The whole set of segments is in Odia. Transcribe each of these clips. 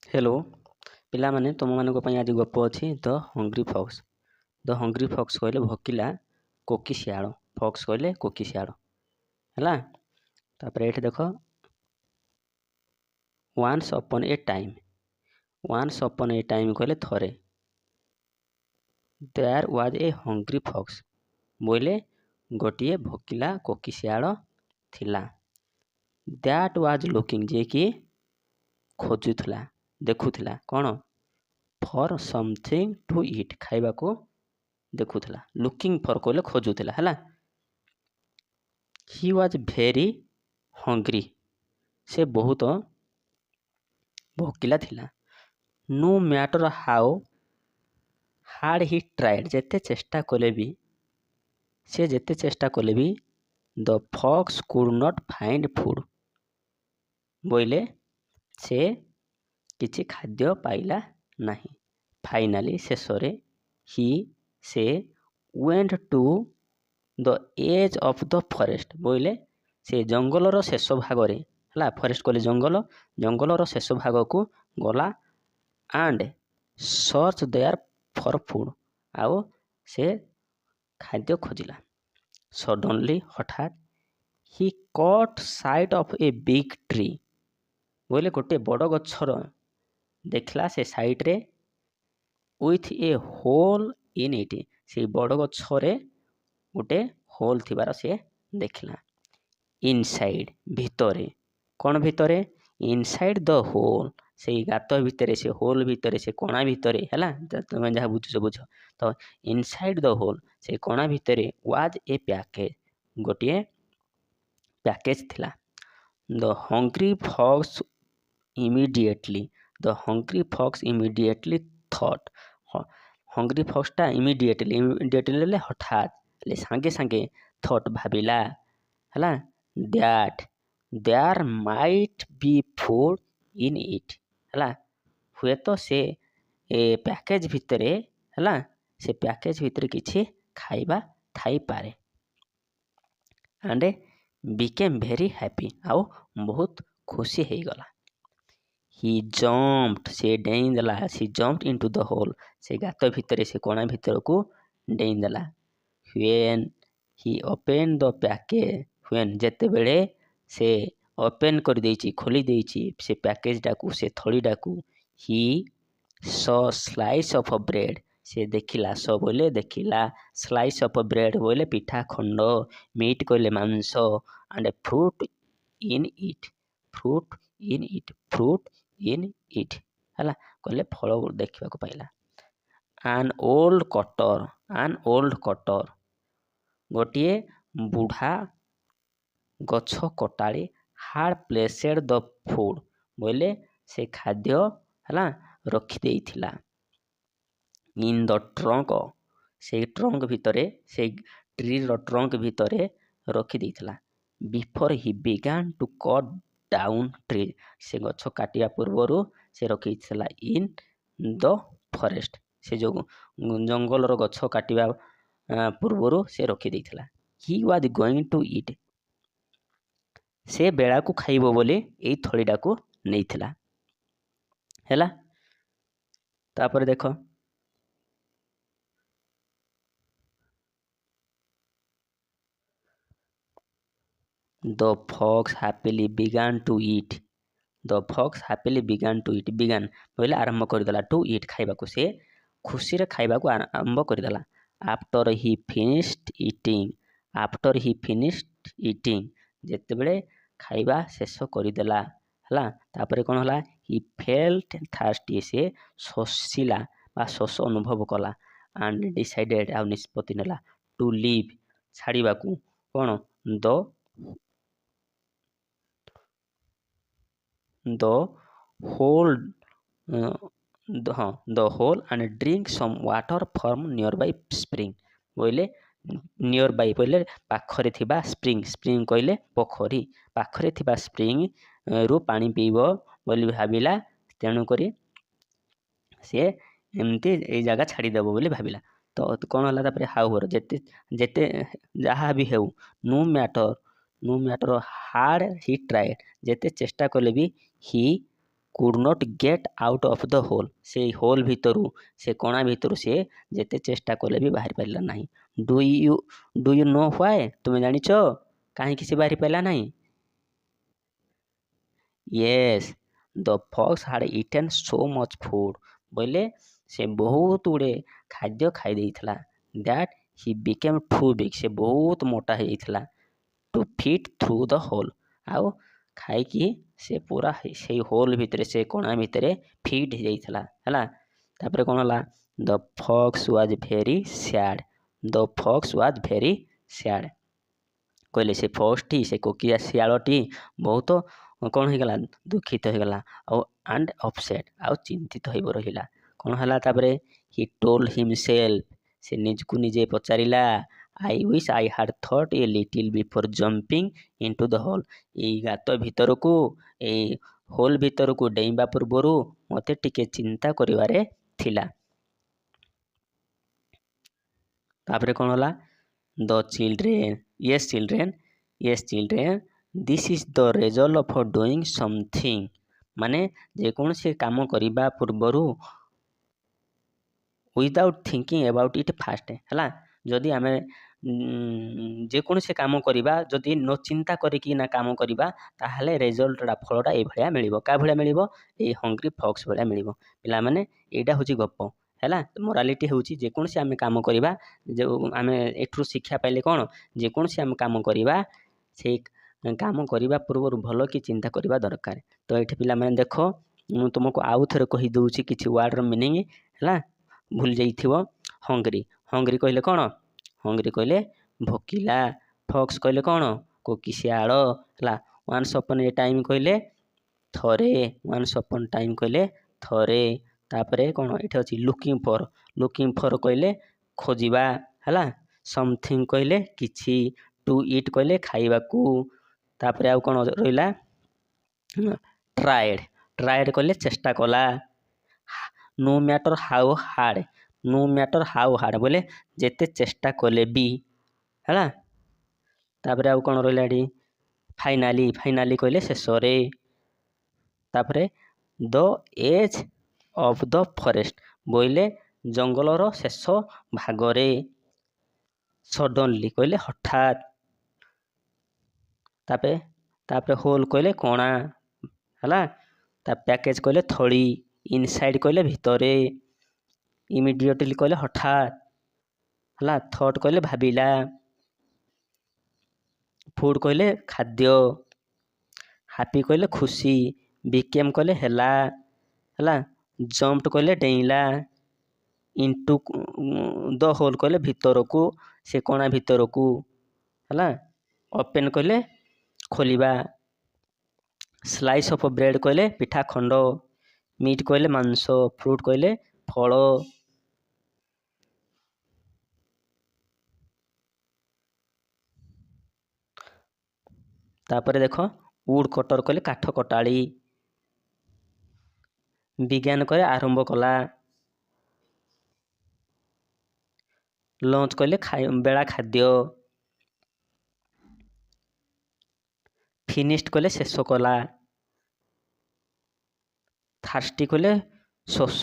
हेलो पिलामाने तुमମାନଙ୍କ ପାଇଁ ଆଜି ଗପ ଅଛି ଦ ହଙ୍ଗ୍ରି ଫକ୍ସ। ଦ ହଙ୍ଗ୍ରି ଫକ୍ସ କହିଲେ ଭୋକିଲା କୋକି ଶିଆଳ, ଫକ୍ସ କହିଲେ କୋକି ଶିଆଳ ହେଲା। ତାପରେ ଏଠି ଦେଖ ୱାନ୍ସ ଅପନ୍ ଏ ଟାଇମ୍, ୱାନ୍ସ ଅପନ୍ ଏ ଟାଇମ୍ କହିଲେ ଥରେ। ଦେୟାର ୱାଜ୍ ଏ ହଙ୍ଗ୍ରି ଫକ୍ସ ବୋଇଲେ ଗୋଟିଏ ଭୋକିଲା କୋକି ଶିଆଳ ଥିଲା। ଦ୍ୟାଟ୍ ୱାଜ୍ ଲୁକିଂ ଯିଏକି ଖୋଜୁଥିଲା, ଦେଖୁଥିଲା କ'ଣ, ଫର୍ ସମଥିଙ୍ଗ ଟୁ ଇଟ୍ ଖାଇବାକୁ ଦେଖୁଥିଲା। ଲୁକିଂ ଫର୍ କହିଲେ ଖୋଜୁଥିଲା ହେଲା। ହି ୱାଜ୍ ଭେରି ହଙ୍ଗ୍ରି ସେ ବହୁତ ଭୋକିଲା ଥିଲା। No matter how hard he tried ଯେତେ ଚେଷ୍ଟା କଲେ ବି ଦ ଫକ୍ସ କୁଡ୍ ନଟ୍ ଫାଇଣ୍ଡ ଫୁଡ୍ ବୋଇଲେ ସେ କିଛି ଖାଦ୍ୟ ପାଇଲା ନାହିଁ। ଫାଇନାଲି ଶେଷରେ ସେ went to the age of the forest ବୋଇଲେ ସେ ଜଙ୍ଗଲର ଶେଷ ଭାଗରେ ହେଲା, ଫରେଷ୍ଟ କହିଲେ ଜଙ୍ଗଲର ଶେଷ ଭାଗକୁ ଗଲା। And search there for food ଆଉ ସେ ଖାଦ୍ୟ ଖୋଜିଲା। ସଡନଲି ହଠାତ୍ he caught sight of a big tree ବୋଇଲେ ଗୋଟେ ବଡ଼ ଗଛର ଦେଖିଲା ସେ ସାଇଟରେ with a hole in it ସେଇ ବଡ଼ ଗଛରେ ଗୋଟେ ହୋଲ୍ ଥିବାର ସେ ଦେଖିଲା। ଇନସାଇଡ୍ ଭିତରେ, କ'ଣ ଭିତରେ? ଇନସାଇଡ୍ ଦ ହୋଲ୍ ସେଇ ଗାତ ଭିତରେ, ସେ ହୋଲ୍ ଭିତରେ, ସେ କଣା ଭିତରେ ହେଲା, ତମେ ଯାହା ବୁଝୁଛ ବୁଝ। ତ ଇନସାଇଡ୍ ଦ ହୋଲ୍ ସେ କଣା ଭିତରେ ୱାଜ୍ ଏ ପ୍ୟାକେଜ୍ ଗୋଟିଏ ପ୍ୟାକେଜ୍ ଥିଲା। The hungry fox immediately thought hungry ଫକ୍ସଟା ଇମିଡ଼ିଏଟଲି ହେଲେ ହଠାତ୍, ହେଲେ ସାଙ୍ଗେ ସାଙ୍ଗେ ଥଟ୍ ଭାବିଲା ହେଲା, that there might be food in it ହେଲା, ହୁଏତ ସେ ପ୍ୟାକେଜ୍ ଭିତରେ ହେଲା, ସେ ପ୍ୟାକେଜ୍ ଭିତରେ କିଛି ଖାଇବା ଥାଇପାରେ। ଆଣ୍ଡ ବିକେମ୍ ଭେରି ହ୍ୟାପି ଆଉ ବହୁତ ଖୁସି ହେଇଗଲା। ହି ଜମ୍ପଡ୍ ସେ ଡେଇଁଦେଲା, ଇଣ୍ଟୁ ଦ ହୋଲ୍ ସେ ଗାତ ଭିତରେ, ସେ କଣା ଭିତରକୁ ଡେଇଁଦେଲା। When he open the package ଯେତେବେଳେ ସେ ଓପେନ୍ କରିଦେଇଛି, ଖୋଲି ଦେଇଛି ସେ ପ୍ୟାକେଜଟାକୁ, ସେ ଥଳିଟାକୁ। ହି ସ ସ୍ଲାଇସ୍ ଅଫ୍ ବ୍ରେଡ୍ ସେ ଦେଖିଲା, ସ ବୋଇଲେ ଦେଖିଲା, ସ୍ଲାଇସ୍ ଅଫ୍ ବ୍ରେଡ୍ ବୋଇଲେ ପିଠା ଖଣ୍ଡ, ମିଟ୍ କହିଲେ ମାଂସ, ଆଣ୍ଡ ଫ୍ରୁଟ୍ ଇନ୍ ଇଟ୍ ହେଲା, କହିଲେ ଫଳ ଦେଖିବାକୁ ପାଇଲା। ଆନ୍ ଓଲ୍ଡ କଟର ଗୋଟିଏ ବୁଢ଼ା ଗଛ କଟାଳି ହାର୍ଡ଼ ପ୍ଲେସେଡ୍ ଦ ଫୁଡ୍ ବୋଇଲେ ସେ ଖାଦ୍ୟ ହେଲା ରଖିଦେଇଥିଲା। ଇନ୍ ଦ ଟ୍ରଙ୍କ ସେଇ ଟ୍ରଙ୍କ ଭିତରେ, ସେଇ ଟ୍ରିର ଟ୍ରଙ୍କ ଭିତରେ ରଖିଦେଇଥିଲା। Before he began to cut down tree ସେ ଗଛ କାଟିବା ପୂର୍ବରୁ ସେ ରଖିଥିଲା। ଇନ୍ ଦ ଫରେଷ୍ଟ ସେ ଯେଉଁ ଜଙ୍ଗଲର ଗଛ କାଟିବା ପୂର୍ବରୁ ସେ ରଖିଦେଇଥିଲା। ହି ୱାଜ୍ ଗୋଇଂ ଟୁ ଇଟ୍ ସେ ବେଳାକୁ ଖାଇବ ବୋଲି ଏଇ ଥଳିଟାକୁ ନେଇଥିଲା ହେଲା। ତାପରେ ଦେଖ ଦ ଫକ୍ସ ହ୍ୟାପିଲି ବିଗାନ୍ ଟୁ ଇଟ୍ ବିଗାନ୍ ବୋଇଲେ ଆରମ୍ଭ କରିଦେଲା, ଟୁ ଇଟ୍ ଖାଇବାକୁ, ସେ ଖୁସିରେ ଖାଇବାକୁ ଆରମ୍ଭ କରିଦେଲା। ଆଫ୍ଟର ହି ଫିନିଶ୍ଡ ଇଟିଂ ଯେତେବେଳେ ଖାଇବା ଶେଷ କରିଦେଲା ହେଲା, ତାପରେ କ'ଣ ହେଲା? ହି ଫେଲ୍ଟ ଥାର୍ଷ୍ଟି ସେ ଶୋଷିଲା ବା ଶୋଷ ଅନୁଭବ କଲା। ଆଣ୍ଡ ଡିସାଇଡେଡ୍ ଆଉ ନିଷ୍ପତ୍ତି ନେଲା। ଟୁ ଲିଭ୍ ଛାଡ଼ିବାକୁ କ'ଣ? The hole and drink some water from nearby spring ବୋଇଲେ ନିୟର ବାଇ ବୋଇଲେ ପାଖରେ ଥିବା ସ୍ପ୍ରିଙ୍ଗ କହିଲେ ପୋଖରୀ, ପାଖରେ ଥିବା ସ୍ପ୍ରିଙ୍ଗରୁ ପାଣି ପିଇବ ବୋଲି ଭାବିଲା। ତେଣୁକରି ସେ ଏମିତି ଏଇ ଜାଗା ଛାଡ଼ିଦେବ ବୋଲି ଭାବିଲା। ତ କ'ଣ ହେଲା ତାପରେ? ହାଉଏଭର ଯେତେ ଯାହା ବି ହେଉ, no matter hard he tried ଯେତେ ଚେଷ୍ଟା କଲେ ବି he could not get out of the hole. ସେଇ ହୋଲ୍ ଭିତରୁ, ସେ କଣା ଭିତରୁ ସେ ଯେତେ ଚେଷ୍ଟା କଲେ ବି ବାହାରି ପାରିଲା ନାହିଁ। Do you know why? ତୁମେ ଜାଣିଛ କାହିଁକି ସେ ବାହାରି ପାରିଲା ନାହିଁ? Yes, the fox had eaten so much food. ବୋଇଲେ ସେ ବହୁତ ଗୁଡ଼ିଏ ଖାଦ୍ୟ ଖାଇ ଦେଇଥିଲା। That he became too big. ସେ ବହୁତ ମୋଟା ହେଇଯାଇଥିଲା। To fit through the hole. ଆଉ ଖାଇକି ସେ ପୁରା ସେଇ ହୋଲ୍ ଭିତରେ, ସେ କଣା ଭିତରେ ଫିଟ୍ ହେଇଯାଇଥିଲା ହେଲା। ତାପରେ କ'ଣ ହେଲା? The fox was very sad. The fox was very sad. କହିଲେ ସେ ଫକ୍ସଟି, ସେ କୋକିଆ ଶିଆଳଟି ବହୁତ କ'ଣ ହେଇଗଲା? ଦୁଃଖିତ ହେଇଗଲା। ଆଉ ଆଣ୍ଡ ଅପସେଟ୍, ଆଉ ଚିନ୍ତିତ ହୋଇ ରହିଲା। କ'ଣ ହେଲା ତାପରେ? He told himself. ସେ ନିଜକୁ ନିଜେ ପଚାରିଲା, I wish I had thought a little before jumping into the hole. ଏଇ ଗାତ ଭିତରକୁ, ଏଇ ହୋଲ୍ ଭିତରକୁ ଡେଇଁବା ପୂର୍ବରୁ ମୋତେ ଟିକେ ଚିନ୍ତା କରିବାରେ ଥିଲା। ତାପରେ କ'ଣ ହେଲା? The children, yes children, this is the result of doing something. ମାନେ ଯେକୌଣସି କାମ କରିବା ପୂର୍ବରୁ without thinking about it first ହେଲା। ଯଦି ଆମେ ଯେକୌଣସି କାମ କରିବା, ଯଦି ନ ଚିନ୍ତା କରିକି ନା କାମ କରିବା, ତାହେଲେ ରେଜଲ୍ଟଟା, ଫଳଟା ଏଇଭଳିଆ ମିଳିବ। କାହା ଭଳିଆ ମିଳିବ? ଏଇ ହଙ୍ଗରି ଫକ୍ସ ଭଳିଆ ମିଳିବ। ପିଲାମାନେ ଏଇଟା ହେଉଛି ଗପ ହେଲା। ମୋରାଲିଟି ହେଉଛି ଯେକୌଣସି ଆମେ କାମ କରିବା, ଆମେ ଏଠୁ ଶିକ୍ଷା ପାଇଲେ କ'ଣ? ଯେକୌଣସି ଆମେ କାମ କରିବା, ସେଇ କାମ କରିବା ପୂର୍ବରୁ ଭଲ କି ଚିନ୍ତା କରିବା ଦରକାର। ତ ଏଠି ପିଲାମାନେ ଦେଖ, ମୁଁ ତୁମକୁ ଆଉ ଥରେ କହିଦେଉଛି କିଛି ୱାର୍ଡ଼ର ମିନିଂ ହେଲା। ଭୁଲି ଯାଇଥିବ। ହଙ୍ଗରି କହିଲେ କ'ଣ? ହଙ୍ଗରି କହିଲେ ଭୋକିଲା। ଫକ୍ସ କହିଲେ କ'ଣ? କୋକିଶିଆଳ ହେଲା। ୱାନ୍ସ ଅପନ୍ ଏ ଟାଇମ୍ କହିଲେ ଥରେ। ୱାନ୍ସ ଅପନ୍ ଟାଇମ୍ କହିଲେ ଥରେ। ତାପରେ କ'ଣ ଏଠି ଅଛି? ଲୁକିଂ ଫର୍ କହିଲେ ଖୋଜିବା ହେଲା। ସମଥିଙ୍ଗ କହିଲେ କିଛି। ଟୁ ଇଟ୍ କହିଲେ ଖାଇବାକୁ। ତାପରେ ଆଉ କ'ଣ ରହିଲା? ଟ୍ରାଏଡ୍ କହିଲେ ଚେଷ୍ଟା କଲା। no matter how hard ବୋଲେ ଯେତେ ଚେଷ୍ଟା କଲେ ବି ହେଲା। ତାପରେ ଆଉ କ'ଣ ରହିଲା ଏଠି? ଫାଇନାଲି କହିଲେ ଶେଷରେ। ତାପରେ the age of the forest ବୋଇଲେ ଜଙ୍ଗଲର ଶେଷ ଭାଗରେ। ସଡନଲି କହିଲେ ହଠାତ୍। ତାପରେ ହୋଲ୍ କହିଲେ କଣା ହେଲା। ପ୍ୟାକେଜ କହିଲେ ଥଳି। ଇନସାଇଡ୍ କହିଲେ ଭିତରେ। ଇମିଡିଏଟଲି କହିଲେ ହଠାତ୍ ହେଲା। ଥଟ୍ କହିଲେ ଭାବିଲା। ଫୁଡ୍ କହିଲେ ଖାଦ୍ୟ। ହାପି କହିଲେ ଖୁସି। ବିକେମ୍ କହିଲେ ହେଲା। ଜମ୍ପଡ କହିଲେ ଡେଇଁଲା। ଇଣ୍ଟୁ ଦ ହୋଲ୍ କହିଲେ ଭିତରକୁ, ସେ କଣା ଭିତରକୁ ହେଲା। ଓପେନ୍ କହିଲେ ଖୋଲିବା। ସ୍ଲାଇସ୍ ଅଫ୍ ବ୍ରେଡ୍ କହିଲେ ପିଠା ଖଣ୍ଡ। ମିଟ୍ କହିଲେ ମାଂସ। ଫ୍ରୁଟ୍ କହିଲେ ଫଳ। ତାପରେ ଦେଖ, ଉଡ୍ କଟର କହିଲେ କାଠ କଟାଳି। ବିଜ୍ଞାନ କହିଲେ ଆରମ୍ଭ କଲା। ଲଞ୍ଚ କହିଲେ ବେଳା ଖାଦ୍ୟ। ଫିନିଶ୍ଡ କହିଲେ ଶେଷ କଲା। ଥାର୍ଷ୍ଟି କହିଲେ ଶୋଷ।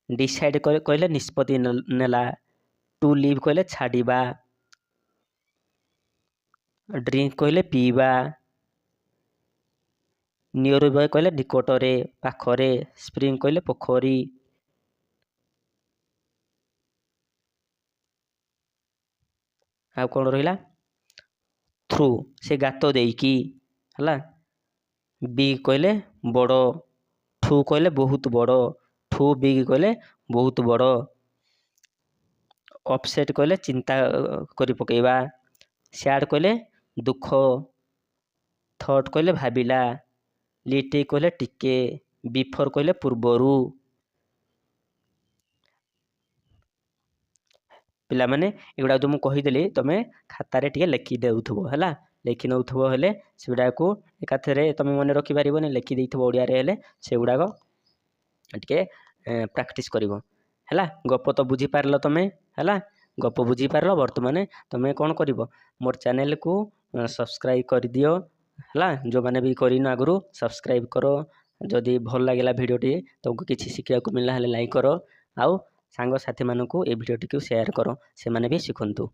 ଡିସାଇଡ୍ କହିଲେ ନିଷ୍ପତ୍ତି ନେଲା। ଟୁ ଲିଭ୍ କହିଲେ ଛାଡ଼ିବା। ଡ୍ରିଙ୍କ କହିଲେ ପିଇବା। ନିୟର ବାଇ କହିଲେ ନିକଟରେ, ପାଖରେ। ସ୍ପ୍ରିଙ୍ଗ କହିଲେ ପୋଖରୀ। ଆଉ କ'ଣ ରହିଲା? ଥ୍ରୁ, ସେ ଗାତ ଦେଇକି ହେଲା। ବିଗ୍ କହିଲେ ବଡ଼। ଠୁ କହିଲେ ବହୁତ ବଡ଼। ଠୁ ବିଗ୍ କହିଲେ ବହୁତ ବଡ଼। ଅପସେଟ୍ କହିଲେ ଚିନ୍ତା କରି ପକେଇବା। ସ୍ୟାଡ୍ କହିଲେ ଦୁଃଖ। ଥଟ୍ କହିଲେ ଭାବିଲା। ଲିଟିଲ୍ କହିଲେ ଟିକେ। ବିଫୋର୍ କହିଲେ ପୂର୍ବରୁ। ପିଲାମାନେ ଏଗୁଡ଼ା ଯେଉଁ ମୁଁ କହିଦେଲି, ତମେ ଖାତାରେ ଟିକେ ଲେଖି ଦେଉଥିବ ହେଲା। ଲେଖି ନେଉଥିବ, ହେଲେ ସେଗୁଡ଼ାକୁ ଏକାଥରେ ତମେ ମନେ ରଖିପାରିବନି। ଲେଖି ଦେଇଥିବ ଓଡ଼ିଆରେ, ହେଲେ ସେଗୁଡ଼ାକ ଟିକେ ପ୍ରାକ୍ଟିସ୍ କରିବ ହେଲା। ଗପ ତ ବୁଝିପାରିଲ ତମେ ହେଲା। ଗପ ବୁଝିପାରିଲ। ବର୍ତ୍ତମାନ ତମେ କ'ଣ କରିବ? ମୋର ଚ୍ୟାନେଲକୁ ସବସ୍କ୍ରାଇବ୍ କରିଦିଅ ହେଲା। ଯେଉଁମାନେ ବି କରିନ ଆଗରୁ ସବସ୍କ୍ରାଇବ୍ କର ଯଦି ଭଲ ଲାଗିଲା ଭିଡ଼ିଓଟି, ତୁମକୁ କିଛି ଶିଖିବାକୁ ମିଳିଲା ହେଲେ ଲାଇକ୍ କର, ଆଉ ସାଙ୍ଗସାଥିମାନଙ୍କୁ ଏ ଭିଡ଼ିଓଟିକୁ ସେୟାର କର, ସେମାନେ ବି ଶିଖନ୍ତୁ।